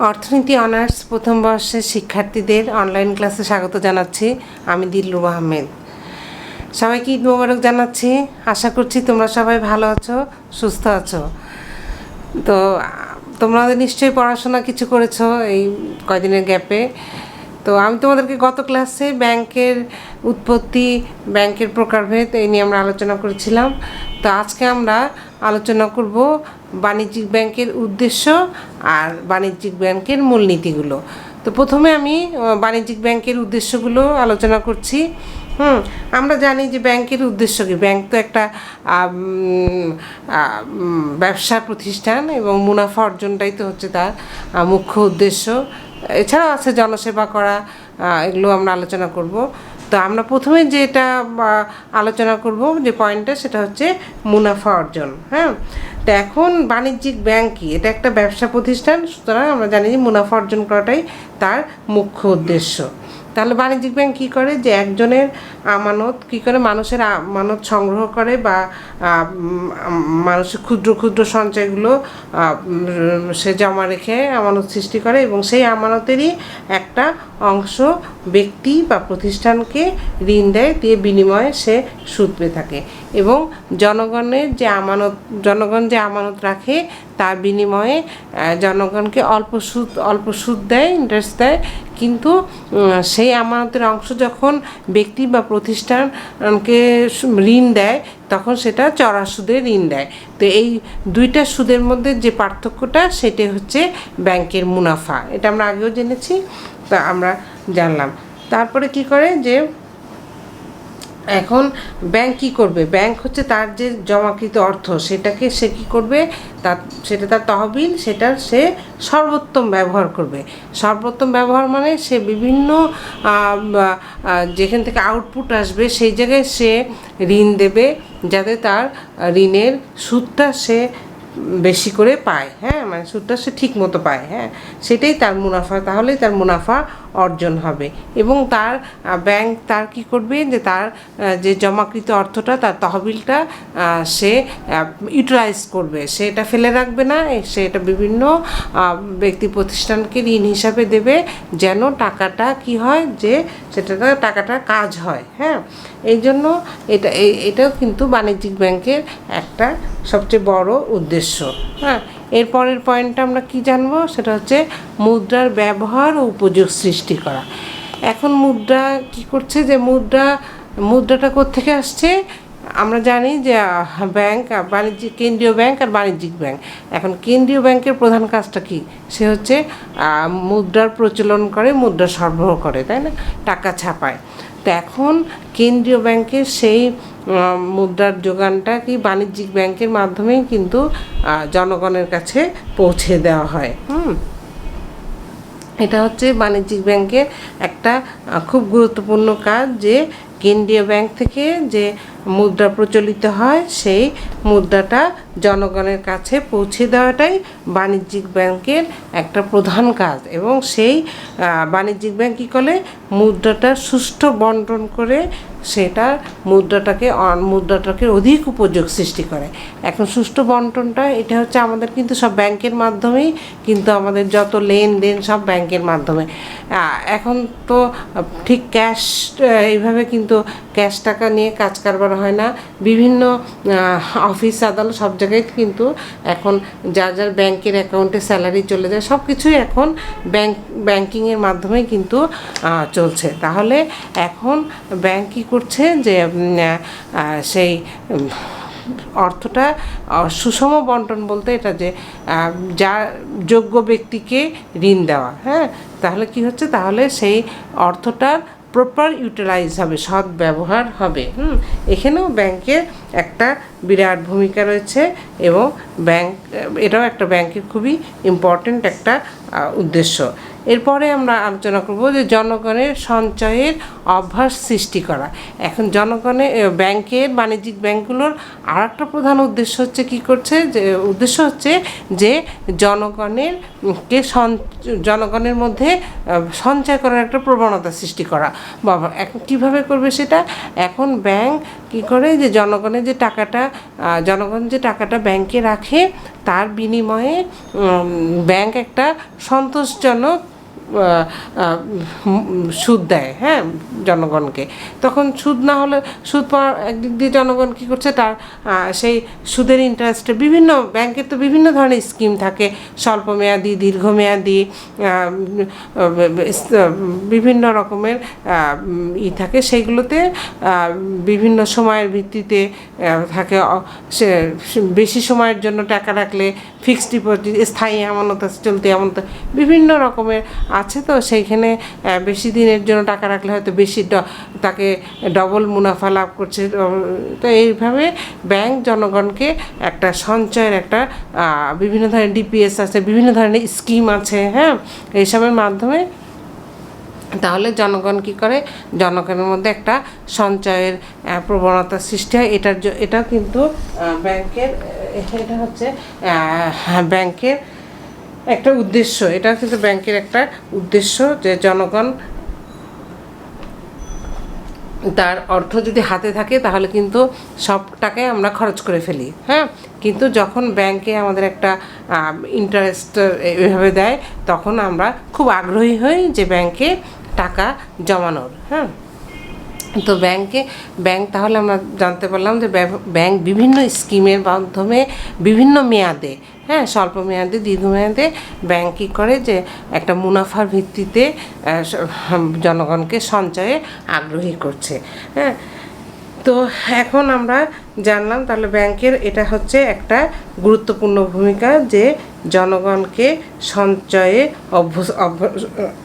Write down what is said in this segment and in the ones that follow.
অর্থনীতি অনার্স প্রথম বর্ষের শিক্ষার্থীদের অনলাইন ক্লাসে স্বাগত জানাচ্ছি। আমি দিলরুবা আহমেদ। সবাইকে ঈদ মোবারক জানাচ্ছি। আশা করছি তোমরা সবাই ভালো আছো, সুস্থ আছো। তো তোমাদের নিশ্চয়ই পড়াশোনা কিছু করেছো এই কয়দিনের গ্যাপে। তো আমি তোমাদেরকে গত ক্লাসে ব্যাংকের উৎপত্তি, ব্যাংকের প্রকারভেদ এই নিয়ে আমরা আলোচনা করেছিলাম। তো আজকে আমরা আলোচনা করব বাণিজ্যিক ব্যাংকের উদ্দেশ্য আর বাণিজ্যিক ব্যাংকের মূলনীতিগুলো। তো প্রথমে আমি বাণিজ্যিক ব্যাংকের উদ্দেশ্যগুলো আলোচনা করছি। আমরা জানি যে ব্যাংকের উদ্দেশ্য কি। ব্যাংক তো একটা ব্যবসা প্রতিষ্ঠান এবং মুনাফা অর্জনটাই তো হচ্ছে তার মুখ্য উদ্দেশ্য। এছাড়াও আছে জনসেবা করা, এগুলো আমরা আলোচনা করব। তো আমরা প্রথমে যেটা আলোচনা করব যে পয়েন্টটা, সেটা হচ্ছে মুনাফা অর্জন। হ্যাঁ, তো এখন বাণিজ্যিক ব্যাংক কি? এটা একটা ব্যবসা প্রতিষ্ঠান, সুতরাং আমরা জানি যে মুনাফা অর্জন করাটাই তার মুখ্য উদ্দেশ্য। তাহলে বাণিজ্যিক ব্যাংক কী করে? যে একজনের আমানত কী করে, মানুষের আমানত সংগ্রহ করে বা মানুষের ক্ষুদ্র ক্ষুদ্র সঞ্চয়গুলো সে জমা রেখে আমানত সৃষ্টি করে এবং সেই আমানতেরই একটা অংশ ব্যক্তি বা প্রতিষ্ঠানকে ঋণ দেয়, দিয়ে বিনিময়ে সে সুদ পেয়ে থাকে। এবং জনগণের যে জনগণ যে আমানত রাখে তার বিনিময়ে জনগণকে অল্প সুদ দেয়, ইন্টারেস্ট দেয়। কিন্তু সেই আমানতের অংশ যখন ব্যক্তি বা প্রতিষ্ঠানকে ঋণ দেয়, তখন সেটা চড়া সুদে ঋণ দেয়। তো এই দুইটা সুদের মধ্যে যে পার্থক্যটা, সেটাই হচ্ছে ব্যাংকের মুনাফা। এটা আমরা আগেও জেনেছি, তা আমরা জানলাম। তারপরে কি করে যে এখন ব্যাংক কী করবে? ব্যাংক হচ্ছে তার যে জমাকৃত অর্থ, সেটাকে সে কী করবে, সেটা তার তহবিল, সেটার সে সর্বোত্তম ব্যবহার করবে। সর্বোত্তম ব্যবহার মানে সে বিভিন্ন যেখান থেকে আউটপুট আসবে সেই জায়গায় সে ঋণ দেবে, যাতে তার ঋণের সুদটা সে বেশি করে পায়। হ্যাঁ, মানে সুদটা সে ঠিক মতো পায়। হ্যাঁ, সেটাই তার মুনাফা। তাহলেই তার মুনাফা অর্জন হবে। এবং তার ব্যাংক তার কী করবে, যে তার যে জমাকৃত অর্থটা, তার তহবিলটা সে ইউটিলাইজ করবে। সে এটা ফেলে রাখবে না, সে এটা বিভিন্ন ব্যক্তি প্রতিষ্ঠানকে ঋণ হিসাবে দেবে, যেন টাকাটা কি হয়, যে টাকাটা কাজ হয়। হ্যাঁ, এই জন্য এটাও কিন্তু বাণিজ্যিক ব্যাংকের একটা সবচেয়ে বড় উদ্দেশ্য। হ্যাঁ, এরপরের পয়েন্টটা আমরা কি জানবো, সেটা হচ্ছে মুদ্রার ব্যবহার ও উপযোগ সৃষ্টি করা। এখন মুদ্রা কি করছে, যে মুদ্রাটা কোত্থেকে আসছে? আমরা জানি যে ব্যাংক, কেন্দ্রীয় ব্যাংক আর বাণিজ্যিক ব্যাংক। এখন কেন্দ্রীয় ব্যাংকের প্রধান কাজটা কি? সে হচ্ছে মুদ্রার প্রচলন করে, মুদ্রা সরবরাহ করে, তাই না, টাকা ছাপায়। তো এখন কেন্দ্রীয় ব্যাংকের সেই মুদ্রার যোগানটা কি বাণিজ্যিক ব্যাংকের মাধ্যমেই কিন্তু জনগণের কাছে পৌঁছে দেওয়া হয়। এটা হচ্ছে বাণিজ্যিক ব্যাংকের একটা খুব গুরুত্বপূর্ণ কাজ, যে কেন্দ্রীয় ব্যাংক থেকে যে মুদ্রা প্রচলিত হয়, সেই মুদ্রাটা জনগণের কাছে পৌঁছে দেওয়াটাই বাণিজ্যিক ব্যাংকের একটা প্রধান কাজ। এবং সেই বাণিজ্যিক ব্যাংক কী করে, মুদ্রাটা সুষ্ঠু বন্টন করে সেটা মুদ্রাটাকে অধিক উপযোগ সৃষ্টি করে। এখন সুষ্ঠু বন্টনটা, এটা হচ্ছে আমাদের কিন্তু সব ব্যাংকের মাধ্যমেই, কিন্তু আমাদের যত লেনদেন সব ব্যাংকের মাধ্যমে। এখন তো ঠিক ক্যাশ এইভাবে কিন্তু ক্যাশ টাকা নিয়ে কাজ কারবার হয় না। বিভিন্ন অফিস আদালত সব জায়গায় কিন্তু এখন যার ব্যাংকের অ্যাকাউন্টে স্যালারি চলে যায়, সব কিছুই এখন ব্যাংকিংয়ের মাধ্যমেই কিন্তু চলছে। তাহলে এখন ব্যাংক কী করছে, যে সেই অর্থটা সুষম বন্টন বলতে এটা, যে যা যোগ্য ব্যক্তিকে ঋণ দেওয়া। হ্যাঁ, তাহলে কি হচ্ছে, তাহলে সেই অর্থটার প্রপার ইউটিলাইজ হবে, সৎ ব্যবহার হবে। এখানেও ব্যাংকের একটা বিরাট ভূমিকা রয়েছে, এবং এটাও একটা ব্যাংকের খুবই ইম্পর্ট্যান্ট একটা উদ্দেশ্য। এরপরে আমরা আলোচনা করব যে জনগণের সঞ্চয়ের অভ্যাস সৃষ্টি করা। এখন বাণিজ্যিক ব্যাংকগুলোর আর একটা প্রধান উদ্দেশ্য হচ্ছে কী করছে, যে উদ্দেশ্য হচ্ছে যে জনগণের মধ্যে সঞ্চয় করার একটা প্রবণতা সৃষ্টি করা। বাবা, এখন কীভাবে করবে সেটা? এখন ব্যাংক কী করে, যে জনগণ যে টাকাটা ব্যাংকে রাখে, তার বিনিময়ে ব্যাংক একটা সন্তোষজনক সুদ দেয়, হ্যাঁ, জনগণকে। তখন সুদ না হলে, সুদ পাওয়ার একদিক দিয়ে জনগণ কী করছে, তার সেই সুদের ইন্টারেস্টে বিভিন্ন ব্যাংকের তো বিভিন্ন ধরনের স্কিম থাকে, স্বল্পমেয়াদী, দীর্ঘমেয়াদী, বিভিন্ন রকমের থাকে, সেইগুলোতে বিভিন্ন সময়ের ভিত্তিতে থাকে। সে বেশি সময়ের জন্য টাকা রাখলে ফিক্সড ডিপোজিট, স্থায়ী আমানত, চলতি আমানত, বিভিন্ন রকমের আছে। তো সেইখানে বেশি দিনের জন্য টাকা রাখলে হয়তো বেশি তাকে ডবল মুনাফা লাভ করছে। তো এইভাবে ব্যাংক জনগণকে একটা সঞ্চয়ের একটা বিভিন্ন ধরনের ডিপিএস আছে, বিভিন্ন ধরনের স্কিম আছে, হ্যাঁ, এইসবের মাধ্যমে তাহলে জনগণ কী করে, জনগণের মধ্যে একটা সঞ্চয়ের প্রবণতা সৃষ্টি হয়। এটা কিন্তু ব্যাংকের, এটা হচ্ছে ব্যাংকের একটা উদ্দেশ্য। এটা কিন্তু ব্যাংকের একটা উদ্দেশ্য যে জনগণ তার অর্থ যদি হাতে থাকে তাহলে কিন্তু সব টাকাই আমরা খরচ করে ফেলি, হ্যাঁ, কিন্তু যখন ব্যাংকে আমাদের একটা ইন্টারেস্ট এভাবে দেয় তখন আমরা খুব আগ্রহী হই যে ব্যাংকে টাকা জমানোর, হ্যাঁ। তো ব্যাংক তাহলে আমরা জানতে পারলাম যে ব্যাংক বিভিন্ন স্কিমের মাধ্যমে বিভিন্ন মেয়াদে, হ্যাঁ, স্বল্প মেয়াদে, দীর্ঘমেয়াদে ব্যাংক কী করে যে একটা মুনাফার ভিত্তিতে জনগণকে সঞ্চয়ে আগ্রহী করছে, হ্যাঁ। তো এখন আমরা জানলাম তাহলে ব্যাংকের এটা হচ্ছে একটা গুরুত্বপূর্ণ ভূমিকা যে জনগণকে সঞ্চয়ে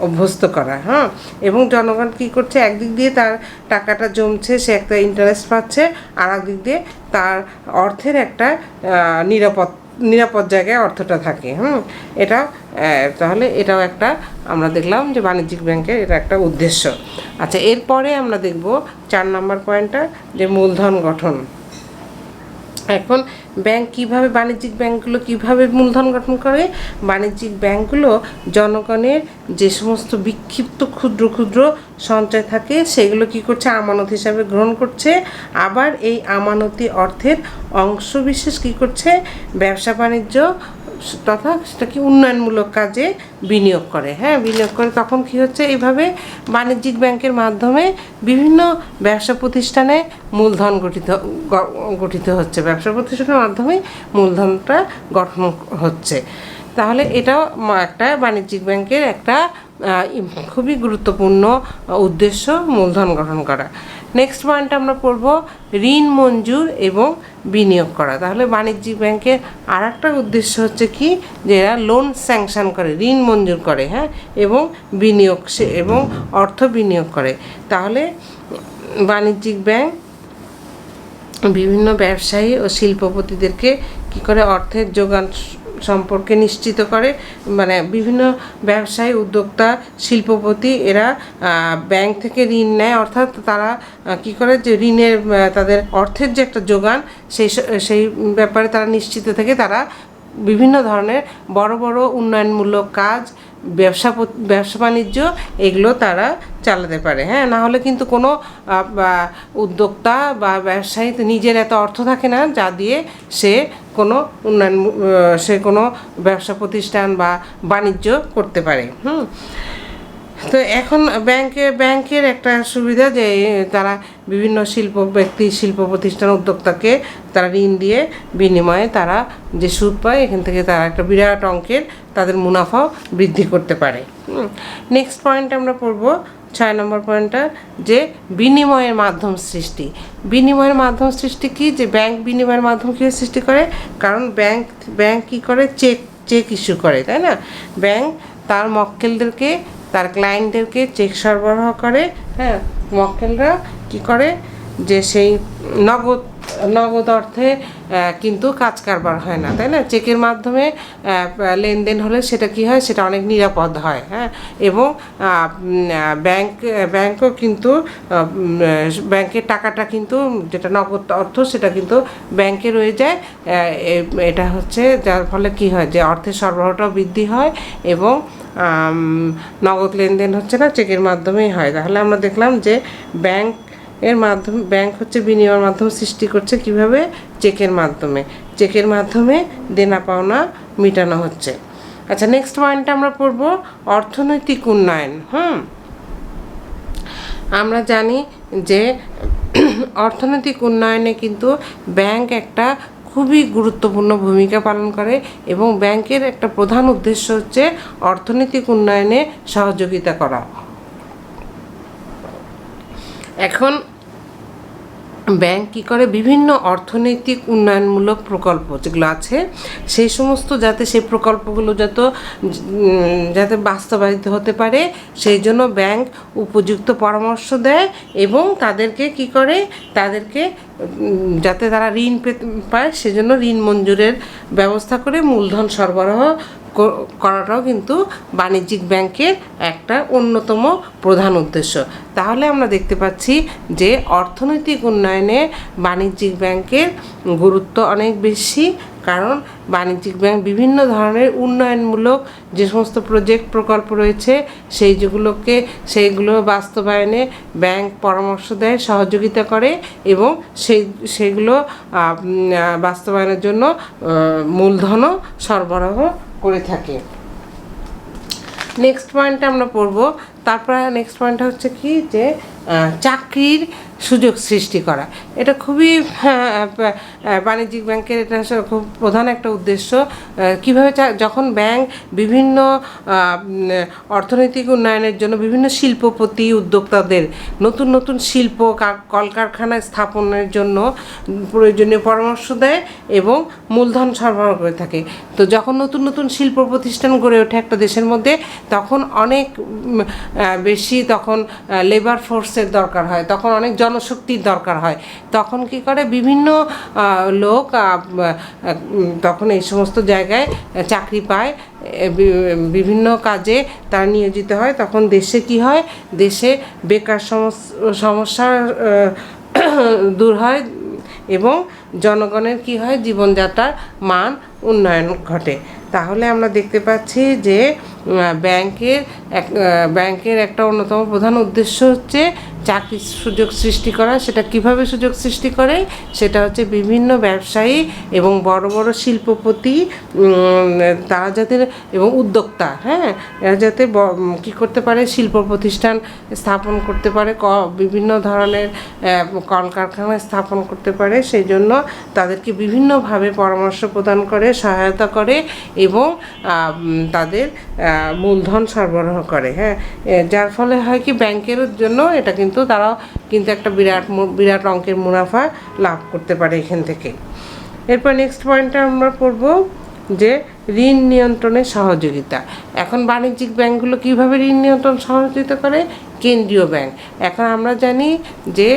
অভ্যস্ত করা, হ্যাঁ। এবং জনগণ কী করছে, একদিক দিয়ে তার টাকাটা জমছে, সে একটা ইন্টারেস্ট পাচ্ছে, আর একদিক দিয়ে তার অর্থের একটা নিরাপদ জায়গায় অর্থটা থাকে, এটা তাহলে এটাও একটা আমরা দেখলাম যে বাণিজ্যিক ব্যাংকের এটা একটা উদ্দেশ্য। আচ্ছা, এরপরে আমরা দেখব 4 নম্বর পয়েন্টটা, যে মূলধন গঠন। এখন ব্যাংক কীভাবে, বাণিজ্যিক ব্যাংকগুলো কীভাবে মূলধন গঠন করে? বাণিজ্যিক ব্যাংকগুলো জনগণের যে সমস্ত বিক্ষিপ্ত ক্ষুদ্র ক্ষুদ্র সঞ্চয় থাকে সেগুলো কী করছে, আমানত হিসাবে গ্রহণ করছে। আবার এই আমানতি অর্থের অংশবিশেষ কী করছে, ব্যবসা বাণিজ্য তথা সেটাকে উন্নয়নমূলক কাজে বিনিয়োগ করে, হ্যাঁ, বিনিয়োগ করে। তখন কী হচ্ছে, এইভাবে বাণিজ্যিক ব্যাংকের মাধ্যমে বিভিন্ন ব্যবসা প্রতিষ্ঠানে মূলধন গঠিত হচ্ছে, ব্যবসা প্রতিষ্ঠানের মাধ্যমে মূলধনটা গঠন হচ্ছে। তাহলে এটাও একটা বাণিজ্যিক ব্যাংকের একটা খুবই গুরুত্বপূর্ণ উদ্দেশ্য, মূলধন গঠন করা। নেক্সট পয়েন্ট আমরা পড়ব ঋণ মঞ্জুর এবং বিনিয়োগ করা। তাহলে বাণিজ্যিক ব্যাংকের আর একটা উদ্দেশ্য হচ্ছে কি, যে এরা লোন স্যাংশন করে, ঋণ মঞ্জুর করে, হ্যাঁ, এবং বিনিয়োগ এবং অর্থ বিনিয়োগ করে। তাহলে বাণিজ্যিক ব্যাংক বিভিন্ন ব্যবসায়ী ও শিল্পপতিদেরকে কী করে, অর্থের যোগান সম্পর্কে নিশ্চিত করে। মানে বিভিন্ন ব্যবসায়ী, উদ্যোক্তা, শিল্পপতি এরা ব্যাংক থেকে ঋণ নেয়, অর্থাৎ তারা কী করে, যে ঋণের তাদের অর্থের যে একটা যোগান সেই ব্যাপারে তারা নিশ্চিত থেকে তারা বিভিন্ন ধরনের বড় বড় উন্নয়নমূলক কাজ, ব্যবসা বাণিজ্য এগুলো তারা চালাতে পারে, হ্যাঁ। না হলে কিন্তু কোনো উদ্যোক্তা বা ব্যবসায়ী নিজের এত অর্থ থাকে না যা দিয়ে সে কোনো ব্যবসা প্রতিষ্ঠান বা বাণিজ্য করতে পারে, তো এখন ব্যাংকের একটা সুবিধা যে তারা বিভিন্ন শিল্প প্রতিষ্ঠান, উদ্যোক্তাকে তারা ঋণ দিয়ে বিনিময়ে তারা যে সুদ পায় এখান থেকে তারা একটা বিরাট অঙ্কের তাদের মুনাফাও বৃদ্ধি করতে পারে। নেক্সট পয়েন্ট আমরা পড়ব 6 নম্বর পয়েন্টটা, যে বিনিময়ের মাধ্যম সৃষ্টি। বিনিময়ের মাধ্যম সৃষ্টি কি, যে ব্যাংক বিনিময়ের মাধ্যম কীভাবে সৃষ্টি করে? কারণ ব্যাংক কী করে, চেক ইস্যু করে, তাই না? ব্যাংক তার মক্কেলদেরকে, তার ক্লায়েন্টদেরকে চেক সরবরাহ করে, হ্যাঁ। মক্কেলরা কী করে, যে সেই নগদ অর্থে কিন্তু কাজ কারবার হয় না, তাই না? চেকের মাধ্যমে লেনদেন হলে সেটা কি হয়, সেটা অনেক নিরাপদ হয়, হ্যাঁ। এবং ব্যাংকও কিন্তু ব্যাংকের টাকাটা কিন্তু যেটা নগদ অর্থ সেটা কিন্তু ব্যাংকে রয়ে যায়। এটা হচ্ছে যার ফলে কি হয়, যে অর্থের সরবরাহটাও বৃদ্ধি হয় এবং নগদ লেনদেন হচ্ছে না, চেকের মাধ্যমেই হয়। তাহলে আমরা দেখলাম যে ব্যাংক হচ্ছে বিনিময়ের মাধ্যম সৃষ্টি করছে কিভাবে, চেকের মাধ্যমে। চেকের মাধ্যমে দেনা পাওনা মেটানো হচ্ছে। আচ্ছা, নেক্সট পয়েন্টটা আমরা পড়ব অর্থনৈতিক উন্নয়ন। আমরা জানি যে অর্থনৈতিক উন্নয়নে কিন্তু ব্যাংক একটা খুবই গুরুত্বপূর্ণ ভূমিকা পালন করে এবং ব্যাংকের একটা প্রধান উদ্দেশ্য হচ্ছে অর্থনৈতিক উন্নয়নে সহযোগিতা করা। এখন ব্যাংক কী করে, বিভিন্ন অর্থনৈতিক উন্নয়নমূলক প্রকল্প যেগুলো আছে সেই সমস্ত সেই প্রকল্পগুলো যাতে বাস্তবায়িত হতে পারে সেই জন্য ব্যাংক উপযুক্ত পরামর্শ দেয় এবং তাদেরকে কী করে, তাদেরকে যাতে তারা ঋণ পায় সেজন্য ঋণ মঞ্জুরের ব্যবস্থা করে মূলধন সরবরাহ করাটাও কিন্তু বাণিজ্যিক ব্যাংকের একটা অন্যতম প্রধান উদ্দেশ্য। তাহলে আমরা দেখতে পাচ্ছি যে অর্থনৈতিক উন্নয়নে বাণিজ্যিক ব্যাংকের গুরুত্ব অনেক বেশি, কারণ বাণিজ্যিক ব্যাংক বিভিন্ন ধরনের উন্নয়নমূলক যে সমস্ত প্রকল্প রয়েছে সেইগুলো বাস্তবায়নে ব্যাংক পরামর্শ দেয়, সহযোগিতা করে এবং সেইগুলো বাস্তবায়নের জন্য মূলধনও সরবরাহ করে থাকে। নেক্সট পয়েন্টটা আমরা পড়ব। তারপরে নেক্সট পয়েন্টটা হচ্ছে কি, যে চাকরির সুযোগ সৃষ্টি করা। এটা খুবই বাণিজ্যিক ব্যাংকের এটা খুব প্রধান একটা উদ্দেশ্য। কীভাবে যখন ব্যাংক বিভিন্ন অর্থনৈতিক উন্নয়নের জন্য বিভিন্ন শিল্পপতি উদ্যোক্তাদের নতুন নতুন শিল্প কলকারখানা স্থাপনের জন্য প্রয়োজনীয় পরামর্শ দেয় এবং মূলধন সরবরাহ করে থাকে। তো যখন নতুন নতুন শিল্প প্রতিষ্ঠান গড়ে ওঠে একটা দেশের মধ্যে, তখন অনেক বেশি লেবার ফোর্সের দরকার হয়, তখন অনেক জনশক্তির দরকার হয়। তখন কি করে, বিভিন্ন লোক তখন এই সমস্ত জায়গায় চাকরি পায়, বিভিন্ন কাজে তারা নিয়োজিত হয়। তখন দেশে কি হয়, দেশে বেকার সমস্যা দূর হয় এবং জনগণের কি হয়, জীবনযাত্রার মান উন্নয়ন ঘটে। তাহলে আমরা দেখতে পাচ্ছি যে ব্যাংকের একটা অন্যতম প্রধান উদ্দেশ্য হচ্ছে চাকরির সুযোগ সৃষ্টি করা। সেটা কিভাবে সুযোগ সৃষ্টি করে, সেটা হচ্ছে বিভিন্ন ব্যবসায়ী এবং বড় বড় শিল্পপতি তারা যাতে এবং উদ্যোক্তা এরা যাতে কী করতে পারে, শিল্প প্রতিষ্ঠান স্থাপন করতে পারে, বিভিন্ন ধরনের কলকারখানা স্থাপন করতে পারে। সেই জন্য তাদেরকে বিভিন্নভাবে পরামর্শ প্রদান করে, সহায়তা করে এবং তাদের মূলধন সরবরাহ করে। যার ফলে হয় কি, ব্যাংকের জন্য এটা কিন্তু তারাও কিন্তু একটা বিরাট অঙ্কের মুনাফা লাভ করতে পারে এখান থেকে। এরপর নেক্সট পয়েন্টটা আমরা পড়ব যে ঋণ নিয়ন্ত্রণে সহযোগিতা। এখন বাণিজ্যিক ব্যাংকগুলো কীভাবে ঋণ নিয়ন্ত্রণ সহযোগিতা করে, কেন্দ্রীয় ব্যাংক। এখন আমরা জানি যে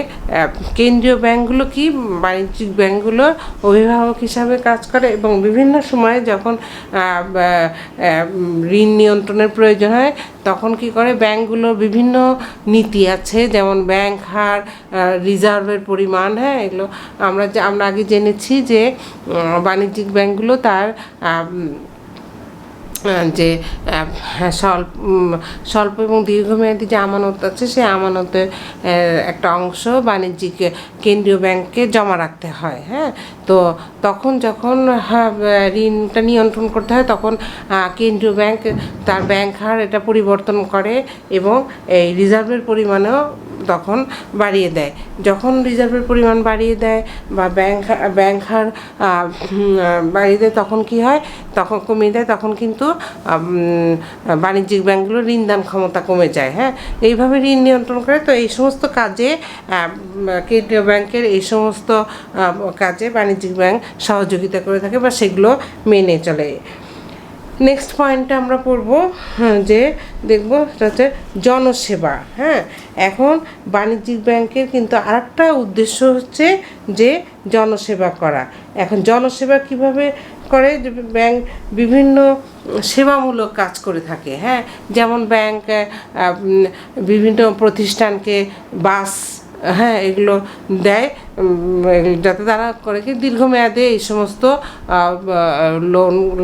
কেন্দ্রীয় ব্যাংকগুলো কি বাণিজ্যিক ব্যাংকগুলোর অভিভাবক হিসাবে কাজ করে এবং বিভিন্ন সময়ে যখন ঋণ নিয়ন্ত্রণের প্রয়োজন হয় তখন কি করে, ব্যাংকগুলোর বিভিন্ন নীতি আছে, যেমন ব্যাংক হার, রিজার্ভের পরিমাণ, এগুলো আমরা আগে জেনেছি যে বাণিজ্যিক ব্যাংকগুলো তার যে স্বল্প এবং দীর্ঘমেয়াদী যে আমানত আছে সেই আমানতের একটা অংশ বাণিজ্যিক কেন্দ্রীয় ব্যাংকে জমা রাখতে হয়। তো তখন যখন ঋণটা নিয়ন্ত্রণ করতে হয় তখন কেন্দ্রীয় ব্যাংক তার ব্যাংক হার এটা পরিবর্তন করে এবং এই রিজার্ভের পরিমাণও তখন বাড়িয়ে দেয়। যখন রিজার্ভের পরিমাণ বাড়িয়ে দেয় বা ব্যাংক হার বাড়িয়ে দেয় তখন কি হয়, তখন কমিয়ে দেয়, তখন কিন্তু বাণিজ্যিক ব্যাংকগুলোর ঋণদান ক্ষমতা কমে যায়। এইভাবে ঋণ নিয়ন্ত্রণ করে। তো এই সমস্ত কাজে কেন্দ্রীয় ব্যাংকের এই সমস্ত কাজে বাণিজ্যিক ব্যাংক সহযোগিতা করে থাকে বা সেগুলো মেনে চলে। নেক্সট পয়েন্টটা আমরা পড়ব যে দেখব সেটা হচ্ছে জনসেবা। এখন বাণিজ্যিক ব্যাংকের কিন্তু আরেকটা উদ্দেশ্য হচ্ছে যে জনসেবা করা। এখন জনসেবা কিভাবে করে, যে ব্যাংক বিভিন্ন সেবামূলক কাজ করে থাকে। যেমন ব্যাংক বিভিন্ন প্রতিষ্ঠানকে বাস এগুলো দেয় যাতে তারা করে কি দীর্ঘমেয়াদে এই সমস্ত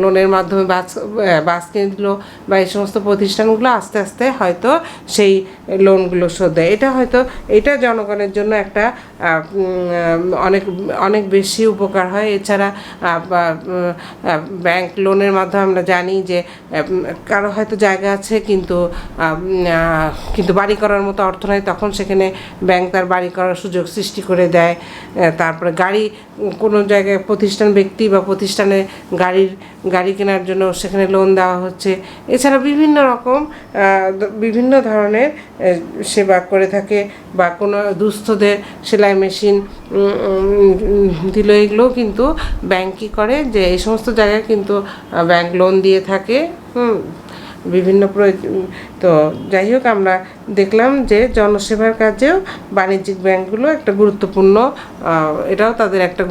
লোনের মাধ্যমে বাস কিনে দিল বা এই সমস্ত প্রতিষ্ঠানগুলো আস্তে আস্তে হয়তো সেই লোনগুলো শোধ দেয়। এটা জনগণের জন্য একটা অনেক অনেক বেশি উপকার হয়। এছাড়া ব্যাংক লোনের মাধ্যমে আমরা জানি যে কারো হয়তো জায়গা আছে কিন্তু বাড়ি করার মতো অর্থ নাই, তখন সেখানে ব্যাংক তার বাড়ি করার সুযোগ সৃষ্টি করে দেয়। তারপরে কোনো জায়গায় ব্যক্তি বা প্রতিষ্ঠানে গাড়ি কেনার জন্য সেখানে লোন দেওয়া হচ্ছে। এছাড়া বিভিন্ন ধরনের সেবা করে থাকে, বা কোনো দুস্থদের সেলাই মেশিন দিল, এগুলোও কিন্তু ব্যাংক কী করে যে এই সমস্ত জায়গায় কিন্তু ব্যাংক লোন দিয়ে থাকে। বিভিন্ন তো যাই হোক, আমরা দেখলাম যে জনসেবার কাজেও বাণিজ্যিক ব্যাংকগুলো একটা গুরুত্বপূর্ণ, এটাও তাদের একটা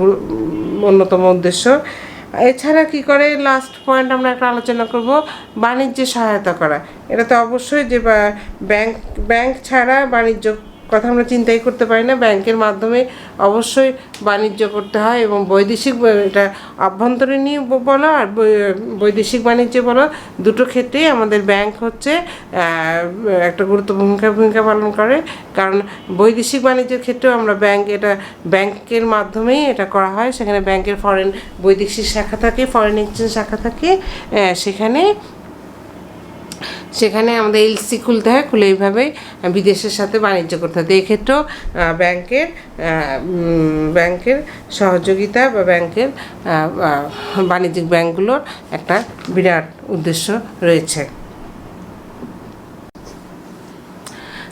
অন্যতম উদ্দেশ্য। এছাড়া কি করে, লাস্ট পয়েন্ট আমরা একটা আলোচনা করব, বাণিজ্যে সহায়তা করা। এটা তো অবশ্যই যে ব্যাংক ছাড়া বাণিজ্য কথা আমরা চিন্তাই করতে পারি না। ব্যাংকের মাধ্যমে অবশ্যই বাণিজ্য করতে হয়, এবং বৈদেশিক, এটা অভ্যন্তরীণই বলো আর বৈদেশিক বাণিজ্য বলো, দুটো ক্ষেত্রেই আমাদের ব্যাংক হচ্ছে একটা গুরুত্বপূর্ণ ভূমিকা পালন করে। কারণ বৈদেশিক বাণিজ্যের ক্ষেত্রেও আমরা ব্যাংকের মাধ্যমেই এটা করা হয়। সেখানে ব্যাংকের বৈদেশিক শাখা থাকে, ফরেন এক্সচেঞ্জ শাখা থাকে, সেখানে আমাদের এলসি খুলতে হয়, খুলে এইভাবে বিদেশের সাথে বাণিজ্য করতে হয়। এক্ষেত্রেও ব্যাংকের সহযোগিতা বা বাণিজ্যিক ব্যাংকগুলোর একটা বিরাট উদ্দেশ্য রয়েছে।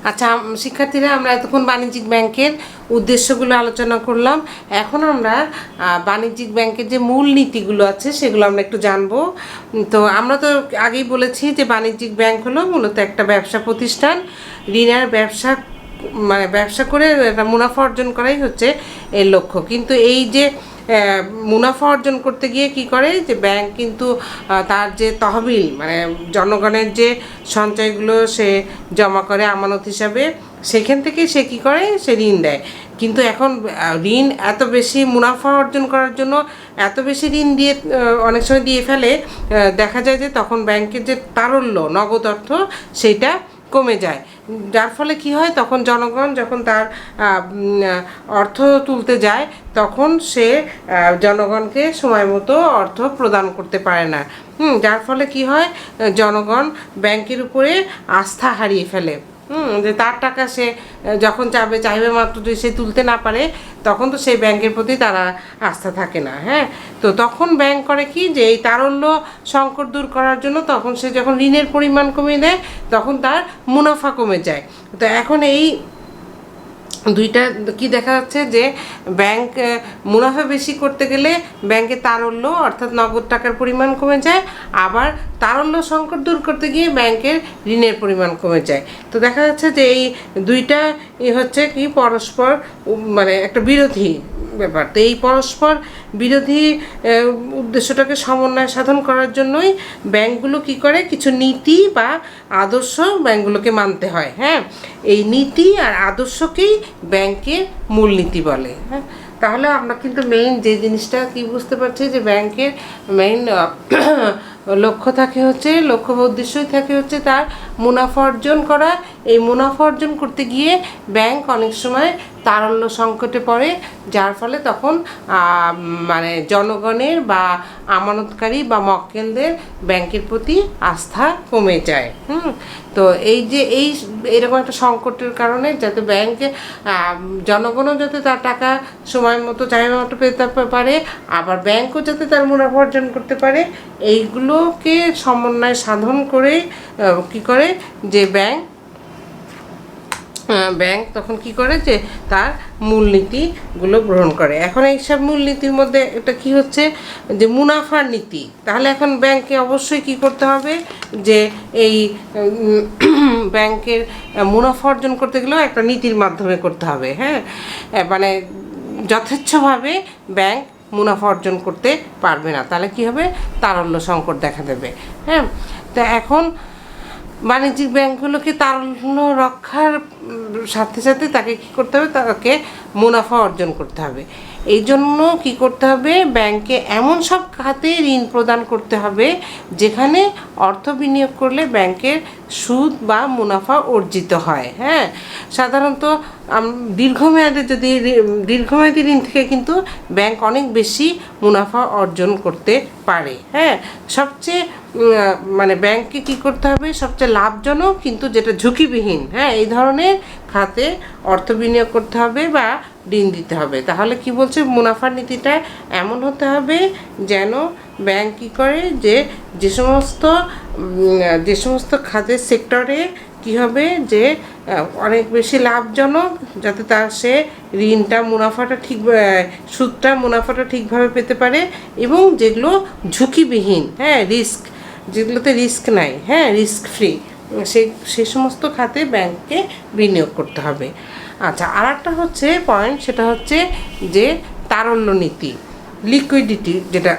আচ্ছা শিক্ষার্থীরা, আমরা এতক্ষণ বাণিজ্যিক ব্যাংকের উদ্দেশ্যগুলো আলোচনা করলাম। এখন আমরা বাণিজ্যিক ব্যাংকের যে মূল নীতিগুলো আছে সেগুলো আমরা একটু জানবো। তো আমরা তো আগেই বলেছি যে বাণিজ্যিক ব্যাংক হলো মূলত একটা ব্যবসা প্রতিষ্ঠান। ঋণের ব্যবসা করে একটা মুনাফা অর্জন করাই হচ্ছে এর লক্ষ্য। কিন্তু এই যে মুনাফা অর্জন করতে গিয়ে কি করে যে ব্যাংক কিন্তু তার যে তহবিল, জনগণের যে সঞ্চয়গুলো সে জমা করে আমানত হিসাবে, সেখান থেকে সে কি করে, সে ঋণ দেয়। কিন্তু এখন ঋণ এত বেশি মুনাফা অর্জন করার জন্য এত বেশি ঋণ দিয়ে অনেক সময় দিয়ে ফেলে, দেখা যায় যে তখন ব্যাংকের যে তারল্য, নগদ অর্থ, সেইটা কমে যায়। যার ফলে কি হয়, তখন জনগণ যখন তার অর্থ তুলতে যায়, তখন সে জনগণকে সময় মতো অর্থ প্রদান করতে পারে না। যার ফলে কি হয়, জনগণ ব্যাংকের উপরে আস্থা হারিয়ে ফেলে। যে তার টাকা সে যখন চাইবে মাত্র যদি সে তুলতে না পারে, তখন তো সেই ব্যাংকের প্রতি তারা আস্থা থাকে না। তো তখন ব্যাংক করে কি, যে এই তারল্য সংকট দূর করার জন্য তখন সে যখন ঋণের পরিমাণ কমিয়ে দেয়, তখন তার মুনাফা কমে যায়। তো এখন এই দুইটা কি দেখা যাচ্ছে যে ব্যাংক মুনাফা বেশি করতে গেলে ব্যাংকের তারল্য অর্থাৎ নগদ টাকার পরিমাণ কমে যায়, আবার তারল্য সংকট দূর করতে গিয়ে ব্যাংকের ঋণের পরিমাণ কমে যায়। তো দেখা যাচ্ছে যে এই দুইটা হচ্ছে কি পরস্পর একটা বিরোধী ব্যাপার। তো এই পরস্পর বিরোধী উদ্দেশ্যটাকে সমন্বয় সাধন করার জন্যই ব্যাংকগুলো কি করে, কিছু নীতি বা আদর্শ ব্যাংকগুলোকে মানতে হয়। এই নীতি আর আদর্শকেই ব্যাংকের মূলনীতি বলে। তাহলে আমরা কিন্তু মেইন যে জিনিসটা কি বুঝতে পারছি, যে ব্যাংকের মেইন লক্ষ্য বা উদ্দেশ্যই থাকে হচ্ছে তার মুনাফা অর্জন করা। এই মুনাফা অর্জন করতে গিয়ে ব্যাংক অনেক সময় তারল্য সংকটে পড়ে, যার ফলে তখন জনগণের বা আমানতকারী বা মক্কেলদের ব্যাংকের প্রতি আস্থা কমে যায়। তো এরকম একটা সংকটের কারণে যাতে ব্যাংকে জনগণও যাতে তার টাকা সময় মতো চাহিদা মতো পেতে পারে, আবার ব্যাংকও যাতে তার মুনাফা অর্জন করতে পারে, এইগুলোকে সমন্বয় সাধন করে কি করে যে ব্যাংক তখন কি করে, যে তার মূলনীতিগুলো গ্রহণ করে। এখন এইসব মূলনীতির মধ্যে এটা কি হচ্ছে, যে মুনাফার নীতি। তাহলে এখন ব্যাংকে অবশ্যই কি করতে হবে, যে এই ব্যাংকের মুনাফা অর্জন করতে গেলেও একটা নীতির মাধ্যমে করতে হবে। যথেচ্ছভাবে ব্যাংক মুনাফা অর্জন করতে পারবে না, তাহলে কি হবে, তারল্য সংকট দেখা দেবে। তো এখন বাণিজ্যিক ব্যাংকগুলোকে তারল্য রক্ষার সাথে সাথে তাকে কী করতে হবে, তাকে মুনাফা অর্জন করতে হবে। এই জন্য কী করতে হবে, ব্যাংকে এমন সব খাতে ঋণ প্রদান করতে হবে যেখানে অর্থ বিনিয়োগ করলে ব্যাংকের সুদ বা মুনাফা অর্জিত হয়। হ্যাঁ, সাধারণত দীর্ঘমেয়াদী ঋণ থেকে কিন্তু ব্যাংক অনেক বেশি মুনাফা অর্জন করতে পারে। হ্যাঁ, সবচেয়ে মানে ব্যাংককে কী করতে হবে, সবচেয়ে লাভজনক কিন্তু যেটা ঝুঁকিবিহীন, হ্যাঁ, এই ধরনের খাতে অর্থ বিনিয়োগ করতে হবে বা ঋণ দিতে হবে। তাহলে কি বলছে, মুনাফার নীতিটা এমন হতে হবে যেন ব্যাংক কী করে, যে সমস্ত খাতের সেক্টরে কী হবে, যে অনেক বেশি লাভজনক, যাতে সে সুদটা মুনাফাটা ঠিকভাবে পেতে পারে, এবং যেগুলো ঝুঁকিবিহীন, হ্যাঁ, যেগুলোতে রিস্ক নাই, হ্যাঁ, রিস্ক ফ্রি, সেই সমস্ত খাতে ব্যাংককে বিনিয়োগ করতে হবে। আচ্ছা, আর একটা হচ্ছে পয়েন্ট, সেটা হচ্ছে যে তারল্য নীতি, লিকুইডিটি, যেটা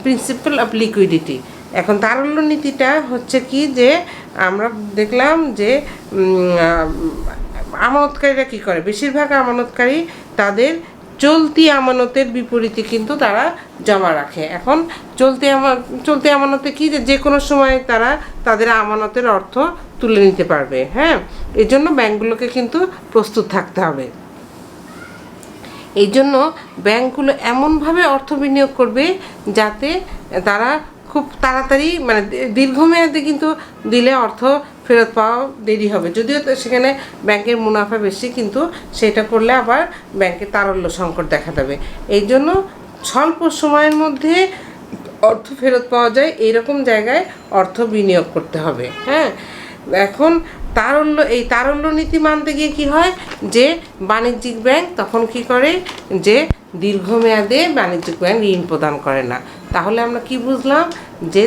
প্রিন্সিপাল অফ লিকুইডিটি। এখন তারল্য নীতিটা হচ্ছে কি, যে আমরা দেখলাম যে আমানতকারীরা কী করে, বেশিরভাগ আমানতকারী তাদের চলতি আমানতের বিপরীতে কিন্তু তারা জমা রাখে। এখন চলতি আমানতে কি, যে কোনো সময় তারা তাদের আমানতের অর্থ তুলে নিতে পারবে। হ্যাঁ, এই জন্য ব্যাংকগুলোকে কিন্তু প্রস্তুত থাকতে হবে। এই জন্য ব্যাংকগুলো এমনভাবে অর্থ বিনিয়োগ করবে যাতে তারা খুব তাড়াতাড়ি, মানে দীর্ঘমেয়াদে কিন্তু দিলে অর্থ ফেরত পাওয়া দেরি হবে, যদিও সেখানে ব্যাংকের মুনাফা বেশি, কিন্তু সেটা করলে আবার ব্যাংকের তারল্য সংকট দেখা দেবে। এই জন্য স্বল্প সময়ের মধ্যে অর্থ ফেরত পাওয়া যায় এইরকম জায়গায় অর্থ বিনিয়োগ করতে হবে। হ্যাঁ, এখন তারল্য নীতি মানতে গিয়ে কী হয়, যে বাণিজ্যিক ব্যাংক তখন কী করে, যে দীর্ঘমেয়াদে বাণিজ্যিক ব্যাংক ঋণ প্রদান করে না। তাহলে আমরা কি বুঝলাম, যে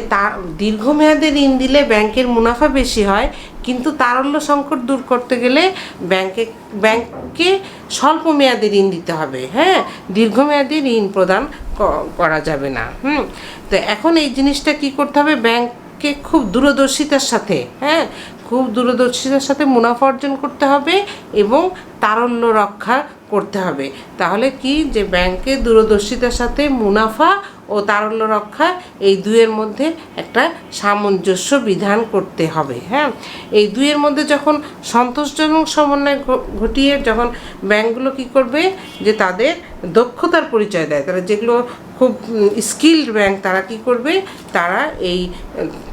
দীর্ঘমেয়াদে ঋণ দিলে ব্যাংকের মুনাফা বেশি হয়, কিন্তু তারল্য সংকট দূর করতে গেলে ব্যাংককে স্বল্প মেয়াদে ঋণ দিতে হবে। হ্যাঁ, দীর্ঘমেয়াদে ঋণ প্রদান করা যাবে না। তো এখন এই জিনিসটা কি করতে হবে, ব্যাংককে খুব দূরদর্শিতার সাথে মুনাফা অর্জন করতে হবে এবং তারল্য রক্ষা করতে হবে। তাহলে কি, যে ব্যাংকের দূরদর্শিতার সাথে মুনাফা ও তারল্য রক্ষা, এই দুইয়ের মধ্যে একটা সামঞ্জস্য বিধান করতে হবে। হ্যাঁ, এই দুইয়ের মধ্যে যখন সন্তোষজনক সমন্বয় ঘটিয়ে যখন ব্যাংকগুলো কী করবে, যে তাদের দক্ষতার পরিচয় দেয়, তারা যেগুলো খুব স্কিল্ড ব্যাংক, তারা কি করবে, তারা এই